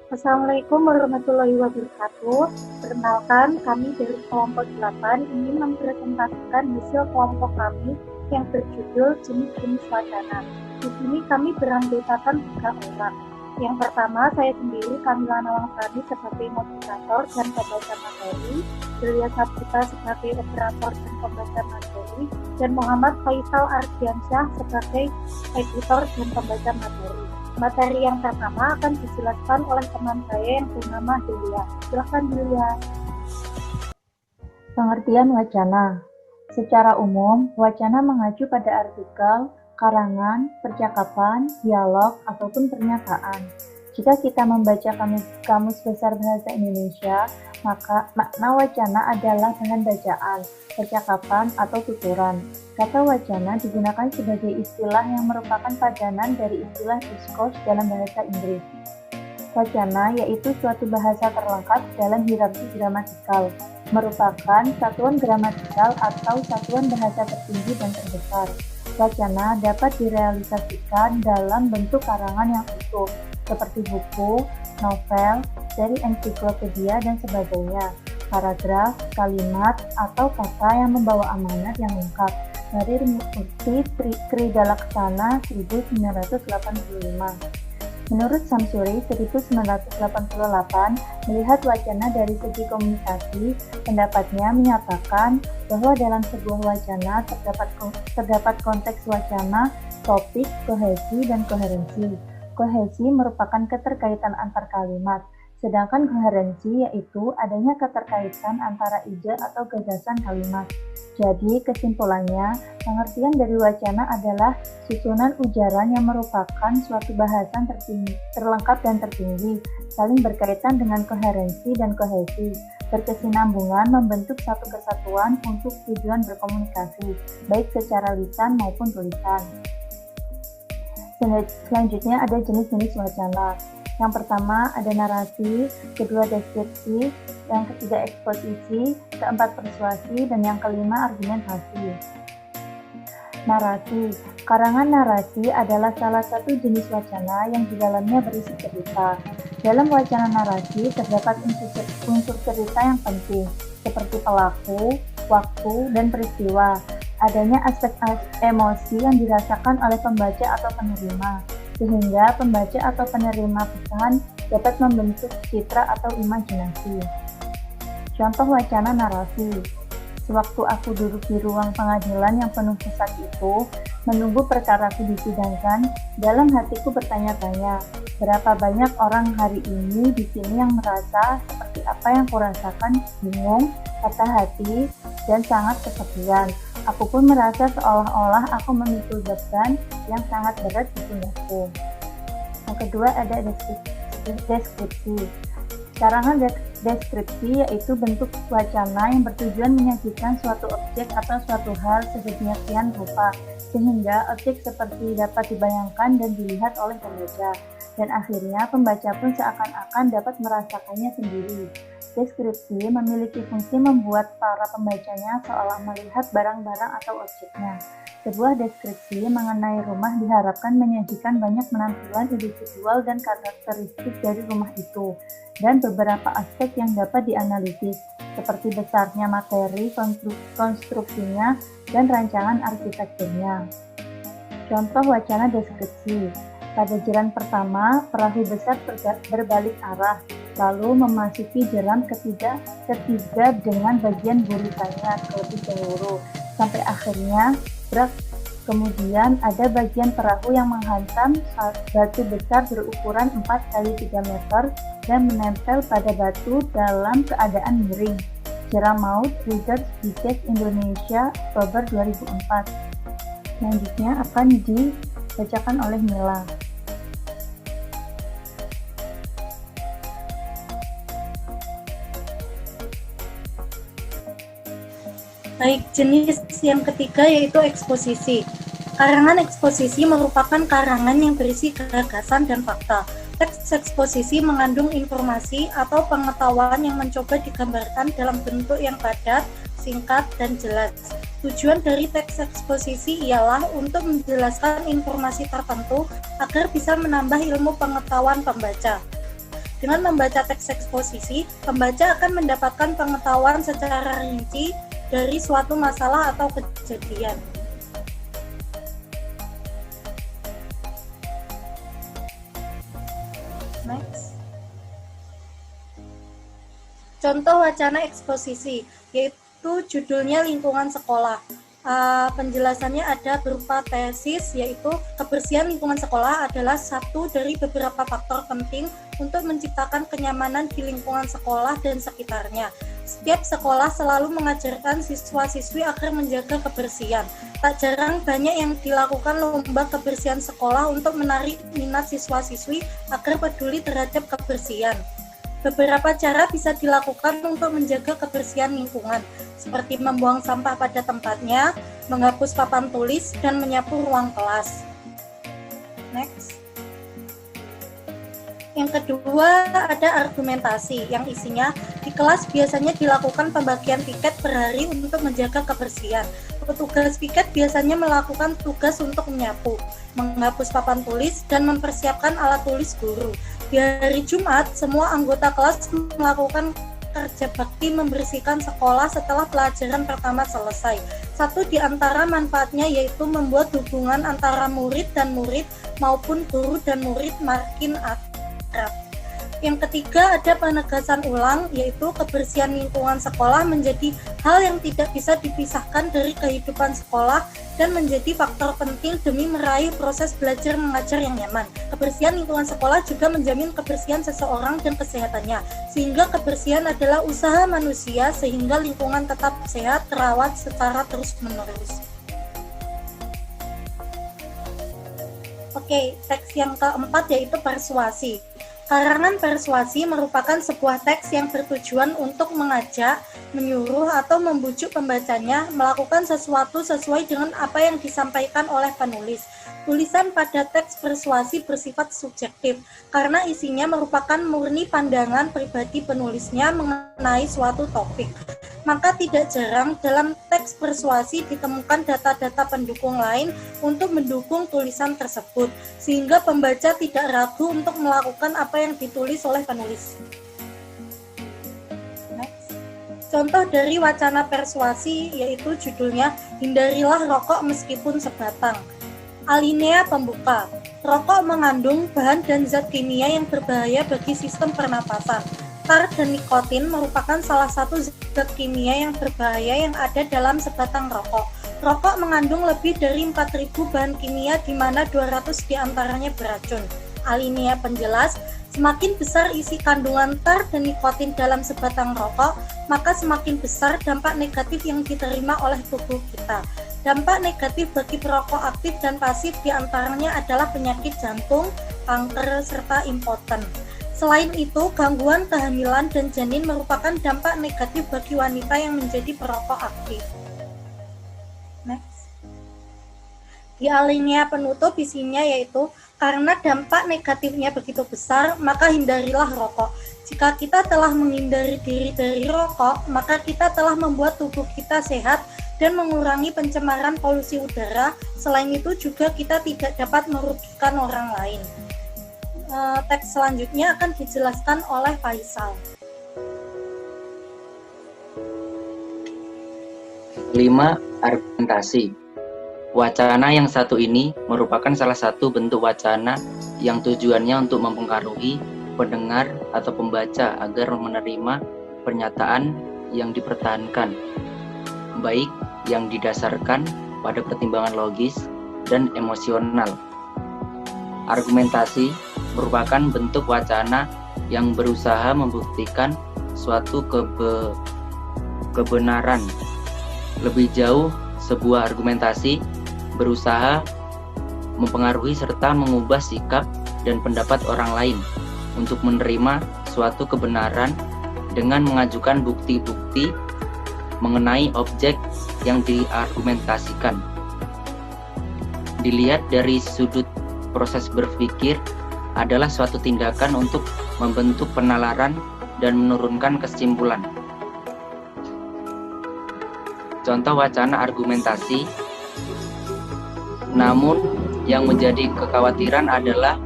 Assalamualaikum warahmatullahi wabarakatuh. Perkenalkan, kami dari kelompok 8 ingin mempresentasikan hasil kelompok kami yang berjudul jenis-jenis wacana. Di sini kami beranggotakan 3 orang. Yang pertama, saya sendiri, Kamila Nawangsari sebagai moderator dan pembaca materi, Julia Saputra sebagai operator dan pembaca materi, dan Muhammad Faisal Ardiansyah sebagai editor dan pembaca materi. Materi yang pertama akan dijelaskan oleh teman saya yang bernama Julia. Silakan Julia. Pengertian wacana. Secara umum, wacana mengacu pada artikel, karangan, percakapan, dialog, ataupun pernyataan. Jika kita membaca Kamus Besar Bahasa Indonesia, maka makna wacana adalah bahan bacaan, percakapan, atau tuturan. Kata wacana digunakan sebagai istilah yang merupakan padanan dari istilah discourse dalam bahasa Inggris. Wacana yaitu suatu bahasa terlengkap dalam hierarki gramatikal, merupakan satuan gramatikal atau satuan bahasa tertinggi dan terbesar. Wacana dapat direalisasikan dalam bentuk karangan yang utuh, seperti buku, novel, seri ensiklopedia, dan sebagainya, paragraf, kalimat, atau kata yang membawa amanat yang lengkap. Dari Mukti Kridalaksana 1985. Menurut Samsuri 1988, melihat wacana dari segi komunikasi, pendapatnya menyatakan bahwa dalam sebuah wacana terdapat konteks wacana, topik, kohesi, dan koherensi. Kohesi merupakan keterkaitan antar kalimat, sedangkan koherensi yaitu adanya keterkaitan antara ide atau gagasan kalimat. Jadi, kesimpulannya, pengertian dari wacana adalah susunan ujaran yang merupakan suatu bahasan terlengkap dan tertinggi, saling berkaitan dengan koherensi dan kohesi, berkesinambungan membentuk satu kesatuan untuk tujuan berkomunikasi, baik secara lisan maupun tulisan. Selanjutnya ada jenis-jenis wacana. Yang pertama ada narasi, kedua deskripsi, yang ketiga eksposisi, keempat persuasi, dan yang kelima argumentasi. Narasi. Karangan narasi adalah salah satu jenis wacana yang di dalamnya berisi cerita. Dalam wacana narasi terdapat unsur cerita yang penting, seperti pelaku, waktu, dan peristiwa. Adanya aspek emosi yang dirasakan oleh pembaca atau penerima, sehingga pembaca atau penerima pesan dapat membentuk citra atau imajinasi. Contoh wacana narasi. Sewaktu aku duduk di ruang pengadilan yang penuh sesak itu, menunggu perkaraku disidangkan, dalam hatiku bertanya-tanya, berapa banyak orang hari ini di sini yang merasa seperti apa yang kurasakan, bingung, patah hati, dan sangat kesepian. Aku pun merasa seolah-olah aku memikul beban yang sangat berat di pundakku. Yang kedua ada deskripsi. Karangan deskripsi yaitu bentuk wacana yang bertujuan menyajikan suatu objek atau suatu hal sedemikian rupa, sehingga objek seperti dapat dibayangkan dan dilihat oleh pembaca, dan akhirnya pembaca pun seakan-akan dapat merasakannya sendiri. Deskripsi memiliki fungsi membuat para pembacanya seolah melihat barang-barang atau objeknya. Sebuah deskripsi mengenai rumah diharapkan menyajikan banyak penampilan individual dan karakteristik dari rumah itu, dan beberapa aspek yang dapat dianalisis, seperti besarnya materi, konstruksinya, dan rancangan arsitekturnya. Contoh wacana deskripsi. Pada jeram pertama, perahu besar berbalik arah, lalu memasuki jeram ketiga dengan bagian buritannya terlebih dahulu, sampai akhirnya brak. Kemudian ada bagian perahu yang menghantam batu besar berukuran 4x3 meter dan menempel pada batu dalam keadaan miring. Jeram Maut, Reader's Digest Indonesia, Oktober 2004. Selanjutnya akan dibacakan oleh Mila. Baik, jenis yang ketiga yaitu eksposisi. Karangan eksposisi merupakan karangan yang berisi gagasan dan fakta. Teks eksposisi mengandung informasi atau pengetahuan yang mencoba digambarkan dalam bentuk yang padat, singkat, dan jelas. Tujuan dari teks eksposisi ialah untuk menjelaskan informasi tertentu agar bisa menambah ilmu pengetahuan pembaca. Dengan membaca teks eksposisi, pembaca akan mendapatkan pengetahuan secara rinci dari suatu masalah atau kejadian. Next. Contoh wacana eksposisi, yaitu judulnya lingkungan sekolah. Penjelasannya ada berupa tesis, yaitu kebersihan lingkungan sekolah adalah satu dari beberapa faktor penting untuk menciptakan kenyamanan di lingkungan sekolah dan sekitarnya. Setiap sekolah selalu mengajarkan siswa-siswi agar menjaga kebersihan. Tak jarang banyak yang dilakukan lomba kebersihan sekolah untuk menarik minat siswa-siswi agar peduli terhadap kebersihan. Beberapa cara bisa dilakukan untuk menjaga kebersihan lingkungan, seperti membuang sampah pada tempatnya, menghapus papan tulis, dan menyapu ruang kelas. Next. Yang kedua ada argumentasi, yang isinya di kelas biasanya dilakukan pembagian piket per hari untuk menjaga kebersihan. Petugas piket biasanya melakukan tugas untuk menyapu, menghapus papan tulis, dan mempersiapkan alat tulis guru. Di hari Jumat, semua anggota kelas melakukan kerja bakti membersihkan sekolah setelah pelajaran pertama selesai. Satu di antara manfaatnya yaitu membuat hubungan antara murid dan murid maupun guru dan murid makin akrab. Yang ketiga ada penegasan ulang, yaitu kebersihan lingkungan sekolah menjadi hal yang tidak bisa dipisahkan dari kehidupan sekolah dan menjadi faktor penting demi meraih proses belajar mengajar yang nyaman. Kebersihan lingkungan sekolah juga menjamin kebersihan seseorang dan kesehatannya, sehingga kebersihan adalah usaha manusia sehingga lingkungan tetap sehat, terawat secara terus-menerus. Oke, teks yang keempat yaitu persuasi. Karangan persuasi merupakan sebuah teks yang bertujuan untuk mengajak, menyuruh, atau membujuk pembacanya melakukan sesuatu sesuai dengan apa yang disampaikan oleh penulis. Tulisan pada teks persuasi bersifat subjektif, karena isinya merupakan murni pandangan pribadi penulisnya mengenai suatu topik. Maka tidak jarang dalam teks persuasi ditemukan data-data pendukung lain untuk mendukung tulisan tersebut, sehingga pembaca tidak ragu untuk melakukan apa yang ditulis oleh penulis. Next. Contoh dari wacana persuasi yaitu judulnya Hindarilah rokok meskipun sebatang. Alinea pembuka. Rokok mengandung bahan dan zat kimia yang berbahaya bagi sistem pernapasan. Tar dan nikotin merupakan salah satu zat kimia yang berbahaya yang ada dalam sebatang rokok. Rokok mengandung lebih dari 4.000 bahan kimia di mana 200 diantaranya beracun. Alinea penjelas, semakin besar isi kandungan tar dan nikotin dalam sebatang rokok, maka semakin besar dampak negatif yang diterima oleh tubuh kita. Dampak negatif bagi perokok aktif dan pasif diantaranya adalah penyakit jantung, kanker, serta impoten. Selain itu, gangguan kehamilan dan janin merupakan dampak negatif bagi wanita yang menjadi perokok aktif. Next. Di alinea penutup isinya yaitu, karena dampak negatifnya begitu besar, maka hindarilah rokok. Jika kita telah menghindari diri dari rokok, maka kita telah membuat tubuh kita sehat dan mengurangi pencemaran polusi udara. Selain itu juga kita tidak dapat merugikan orang lain. Teks selanjutnya akan dijelaskan oleh Faisal. 5. Argumentasi. Wacana yang satu ini merupakan salah satu bentuk wacana yang tujuannya untuk mempengaruhi pendengar atau pembaca agar menerima pernyataan yang dipertahankan, baik yang didasarkan pada pertimbangan logis dan emosional. Argumentasi merupakan bentuk wacana yang berusaha membuktikan suatu kebenaran. Lebih jauh, sebuah argumentasi berusaha mempengaruhi serta mengubah sikap dan pendapat orang lain untuk menerima suatu kebenaran dengan mengajukan bukti-bukti mengenai objek yang diargumentasikan. Dilihat dari sudut proses berpikir adalah suatu tindakan untuk membentuk penalaran dan menurunkan kesimpulan. Contoh wacana argumentasi. Namun yang menjadi kekhawatiran adalah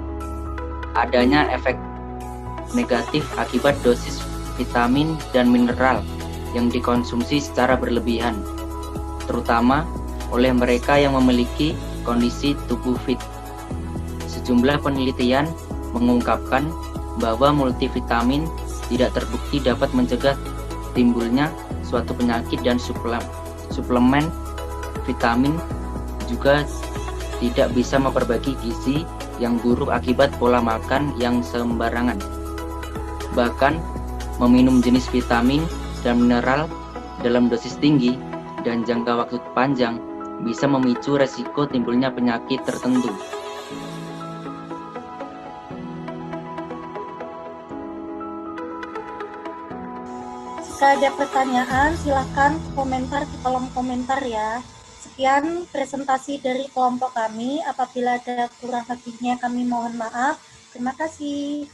adanya efek negatif akibat dosis vitamin dan mineral yang dikonsumsi secara berlebihan, terutama oleh mereka yang memiliki kondisi tubuh fit. Sejumlah penelitian mengungkapkan bahwa multivitamin tidak terbukti dapat mencegah timbulnya suatu penyakit, dan suplemen vitamin juga tidak bisa memperbaiki gizi yang buruk akibat pola makan yang sembarangan. Bahkan, meminum jenis vitamin dan mineral dalam dosis tinggi dan jangka waktu panjang bisa memicu resiko timbulnya penyakit tertentu. Jika ada pertanyaan, silakan komentar di kolom komentar ya. Sekian presentasi dari kelompok kami. Apabila ada kurang lebihnya, kami mohon maaf. Terima kasih.